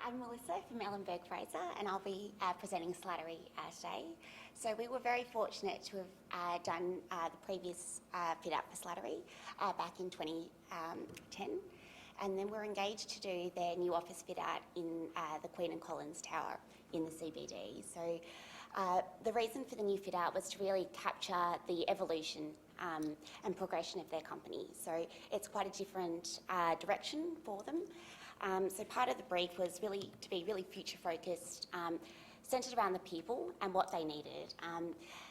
I'm Melissa from Elenberg Fraser, and I'll be presenting Slattery today. So we were very fortunate to have done the previous fit out for Slattery back in 2010, and then we're engaged to do their new office fit out in the Queen and Collins Tower in the CBD. So the reason for the new fit out was to really capture the evolution and progression of their company. So it's quite a different direction for them. So part of the brief was really to be really future focused, centred around the people and what they needed.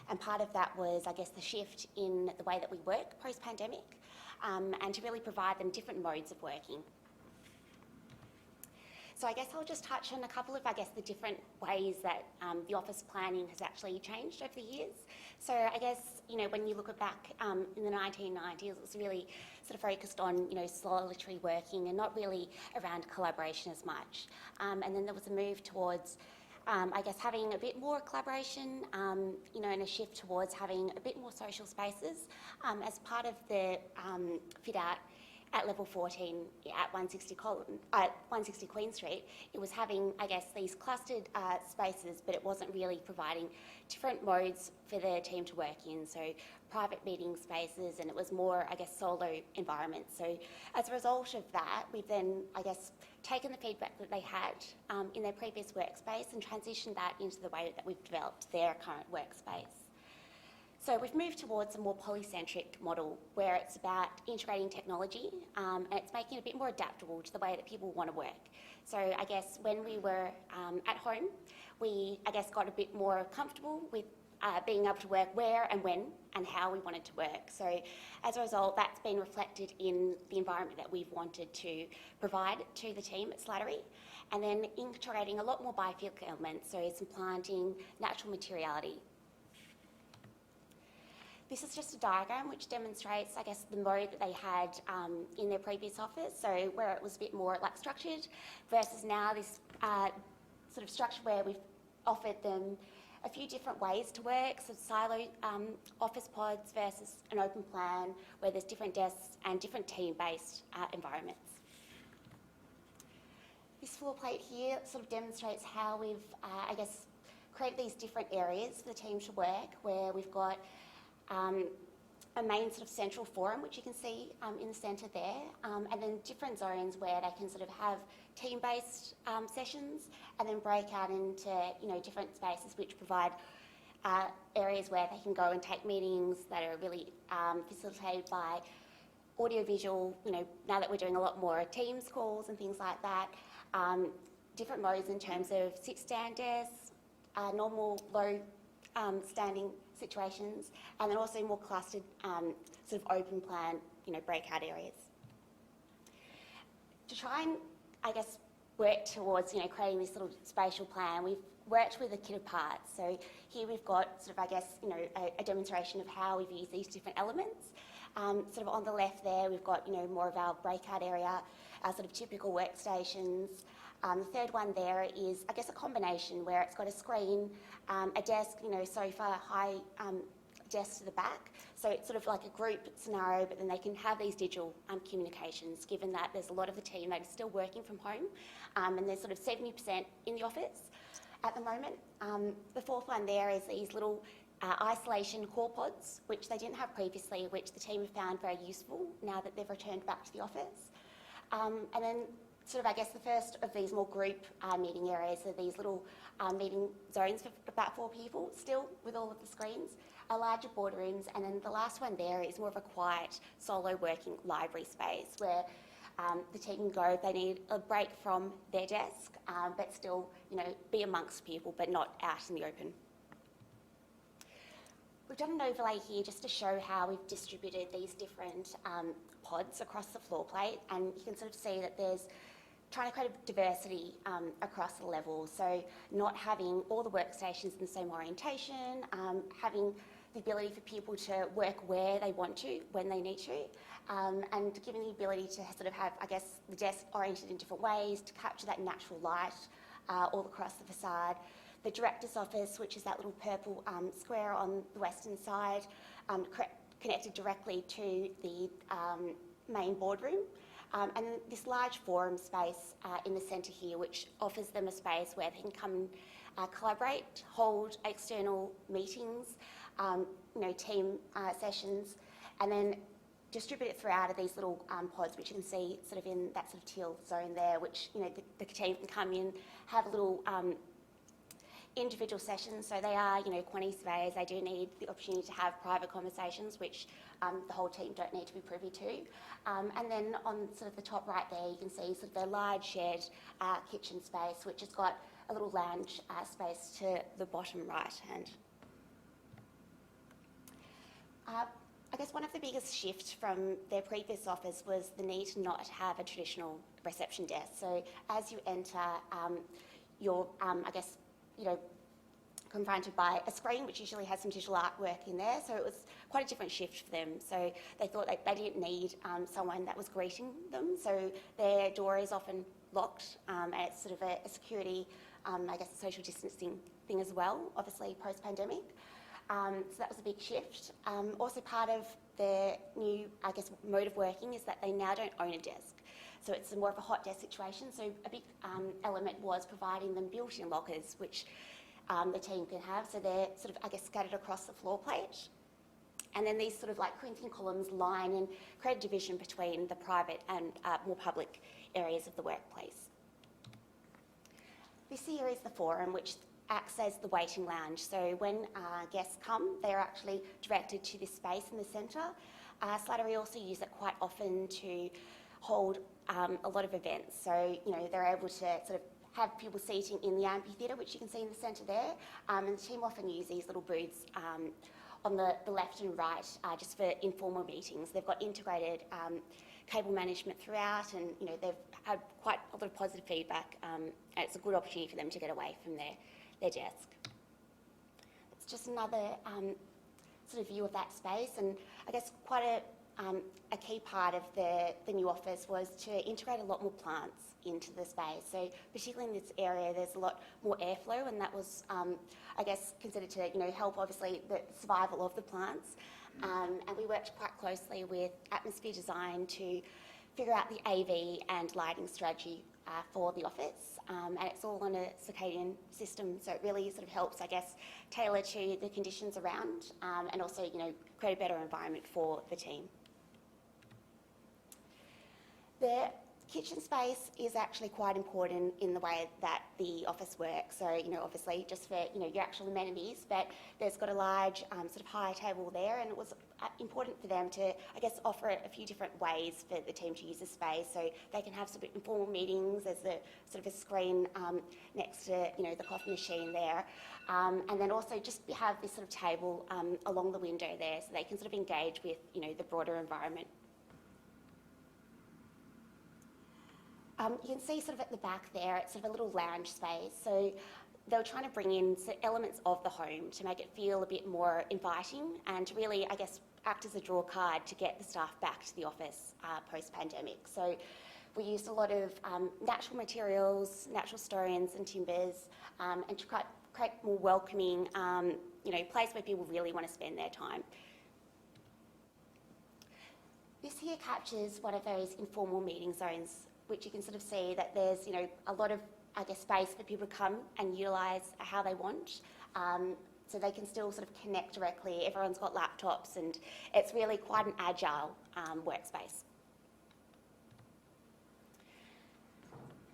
And part of that was, I guess, the shift in the way that we work post-pandemic, and to really provide them different modes of working. So I guess I'll just touch on a couple of, the different ways that the office planning has actually changed over the years. So I guess, when you look back in the 1990s, it was really sort of focused on, solitary working and not really around collaboration as much. And then there was a move towards, having a bit more collaboration, and a shift towards having a bit more social spaces as part of the fit out at level 14 at 160 Queen Street. It was having, these clustered spaces, but it wasn't really providing different modes for the team to work in. So private meeting spaces, and it was more, solo environments. So as a result of that, we've then, taken the feedback that they had in their previous workspace and transitioned that into the way that we've developed their current workspace. So we've moved towards a more polycentric model where it's about integrating technology and it's making it a bit more adaptable to the way that people want to work. So when we were at home, we got a bit more comfortable with being able to work where and when and how we wanted to work. So as a result, that's been reflected in the environment that we've wanted to provide to the team at Slattery, and then integrating a lot more biophilic elements, so some planting, natural materiality. This is just a diagram which demonstrates, the mode that they had in their previous office, so where it was a bit more structured, versus now this sort of structure where we've offered them a few different ways to work, so silo office pods versus an open plan where there's different desks and different team-based environments. This floor plate here sort of demonstrates how we've, created these different areas for the team to work, where we've got a main sort of central forum, which you can see in the centre there, and then different zones where they can sort of have team-based sessions and then break out into, different spaces which provide areas where they can go and take meetings that are really facilitated by audio-visual, now that we're doing a lot more Teams calls and things like that, different modes in terms of sit-stand desks, normal low standing situations, and then also more clustered sort of open plan, breakout areas. To try and, work towards, creating this little spatial plan, we've worked with a kit of parts. So here we've got sort of, a demonstration of how we've used these different elements. Sort of on the left there, we've got, more of our breakout area, our sort of typical workstations. The third one there is, a combination where it's got a screen, a desk, sofa, high desk to the back. So it's sort of like a group scenario, but then they can have these digital communications, given that there's a lot of the team that is still working from home, and there's sort of 70% in the office at the moment. The fourth one there is these little isolation core pods, which they didn't have previously, which the team have found very useful now that they've returned back to the office. And then sort of, the first of these more group meeting areas are these little meeting zones for about 4 people, still with all of the screens, larger boardrooms, and then the last one there is more of a quiet, solo working library space where the team can go if they need a break from their desk, but still, be amongst people, but not out in the open. We've done an overlay here just to show how we've distributed these different pods across the floor plate, and you can sort of see that there's trying to create a diversity across the levels. So not having all the workstations in the same orientation, having the ability for people to work where they want to, when they need to, and giving the ability to sort of have, the desk oriented in different ways to capture that natural light all across the facade. The director's office, which is that little purple square on the western side, connected directly to the main boardroom. And this large forum space in the centre here, which offers them a space where they can come and collaborate, hold external meetings, team sessions, and then distribute it throughout of these little pods, which you can see sort of in that sort of teal zone there, which, the team can come in, have a little individual sessions. So they are, quantity surveyors. They do need the opportunity to have private conversations, which the whole team don't need to be privy to. And then on sort of the top right there, you can see sort of the large shared kitchen space, which has got a little lounge space to the bottom right hand. I guess one of the biggest shifts from their previous office was the need to not have a traditional reception desk. So as you enter, you're, confronted by a screen which usually has some digital artwork in there. So it was quite a different shift for them. So they thought they didn't need someone that was greeting them. So their door is often locked, and it's sort of a security, a social distancing thing as well, obviously post-pandemic. So that was a big shift. Also part of their new, mode of working is that they now don't own a desk. So it's more of a hot desk situation. So a big element was providing them built-in lockers, which the team can have. So they're sort of, scattered across the floor plate. And then these sort of like printing columns line and create a division between the private and more public areas of the workplace. This here is the forum, which acts as the waiting lounge. So when guests come, they're actually directed to this space in the centre. Slattery also use it quite often to hold a lot of events. So, they're able to sort of have people seating in the amphitheatre, which you can see in the centre there. And the team often use these little booths on the left and right just for informal meetings. They've got integrated cable management throughout, and they've had quite a lot of positive feedback. And it's a good opportunity for them to get away from their desk. It's just another sort of view of that space, and I guess quite a key part of the new office was to integrate a lot more plants into the space. So particularly in this area, there's a lot more airflow, and that was, considered to help obviously the survival of the plants. And we worked quite closely with Atmosphere Design to figure out the AV and lighting strategy for the office, and it's all on a circadian system, so it really sort of helps, tailor to the conditions around, and also, create a better environment for the team. The kitchen space is actually quite important in the way that the office works. So, obviously just for, your actual amenities, but there's got a large sort of high table there, and it was important for them to, offer a few different ways for the team to use the space. So they can have sort of informal meetings. There's a sort of a screen next to, the coffee machine there. And then also just have this sort of table along the window there, so they can sort of engage with, the broader environment. You can see sort of at the back there, it's sort of a little lounge space. So they were trying to bring in elements of the home to make it feel a bit more inviting, and to really, act as a draw card to get the staff back to the office post-pandemic. So we used a lot of natural materials, natural stones and timbers, and to create more welcoming, place where people really want to spend their time. This here captures one of those informal meeting zones, which you can sort of see that there's, a lot of, space for people to come and utilise how they want. So they can still sort of connect directly. Everyone's got laptops, and it's really quite an agile workspace.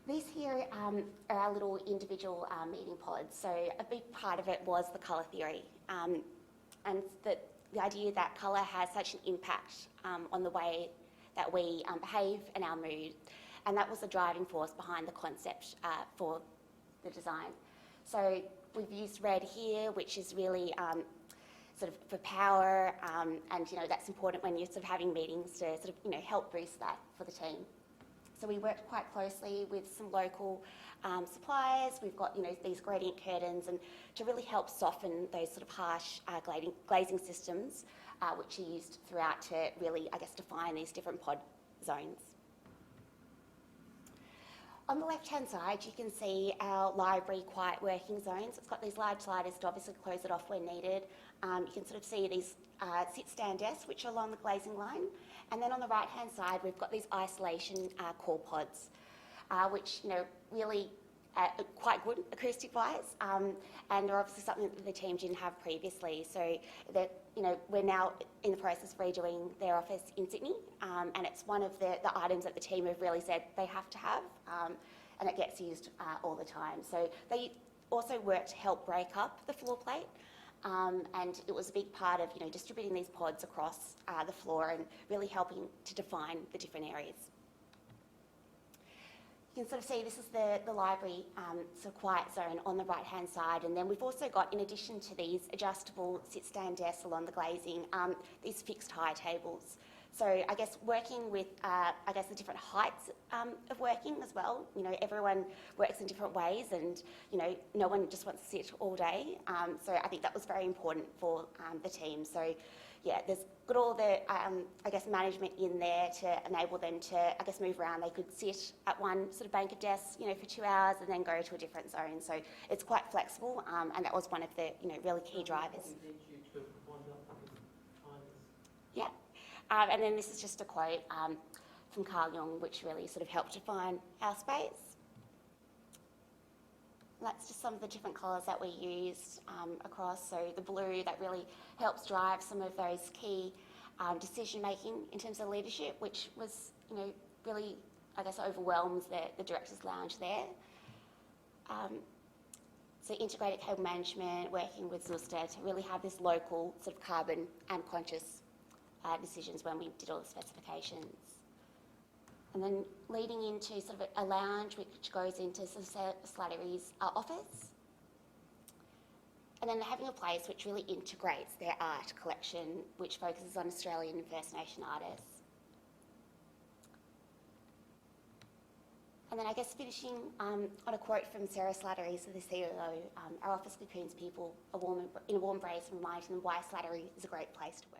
These here are our little individual meeting pods. So a big part of it was the colour theory, and the idea that colour has such an impact on the way that we behave and our mood. And that was the driving force behind the concept for the design. So we've used red here, which is really sort of for power, and that's important when you're sort of having meetings to sort of help boost that for the team. So we worked quite closely with some local suppliers. We've got these gradient curtains, and to really help soften those sort of harsh glazing systems, which are used throughout to really define these different pod zones. On the left-hand side, you can see our library quiet working zones. It's got these large sliders to obviously close it off when needed. You can sort of see these sit-stand desks, which are along the glazing line, And then on the right-hand side, we've got these isolation core pods, which, really quite good acoustic-wise, and are obviously something that the team didn't have previously. So that, we're now in the process of redoing their office in Sydney, and it's one of the items that the team have really said they have to have, and it gets used all the time. So they also work to help break up the floor plate, and it was a big part of, distributing these pods across the floor and really helping to define the different areas. You can sort of see this is the library sort of quiet zone on the right-hand side, and then we've also got, in addition to these adjustable sit-stand desks along the glazing, these fixed high tables. So I guess working with, the different heights of working as well. Everyone works in different ways, and, no one just wants to sit all day. So I think that was very important for the team. So yeah, there's got all the, management in there to enable them to, move around. They could sit at one sort of bank of desks, for 2 hours and then go to a different zone. So it's quite flexible, and that was one of the, really key drivers. Yeah. And then this is just a quote from Carl Jung, which really sort of helped define our space. And that's just some of the different colours that we used across. So the blue, that really helps drive some of those key decision making in terms of leadership, which was, really, overwhelms the director's lounge there. So integrated cable management, working with Zuster to really have this local sort of carbon and conscious decisions when we did all the specifications. And then leading into sort of a lounge which goes into sort of Slattery's office. And then having a place which really integrates their art collection, which focuses on Australian and First Nation artists. And then finishing on a quote from Sarah Slattery, so the CEO, our office cocoons people in a warm embrace and reminding them why Slattery is a great place to work.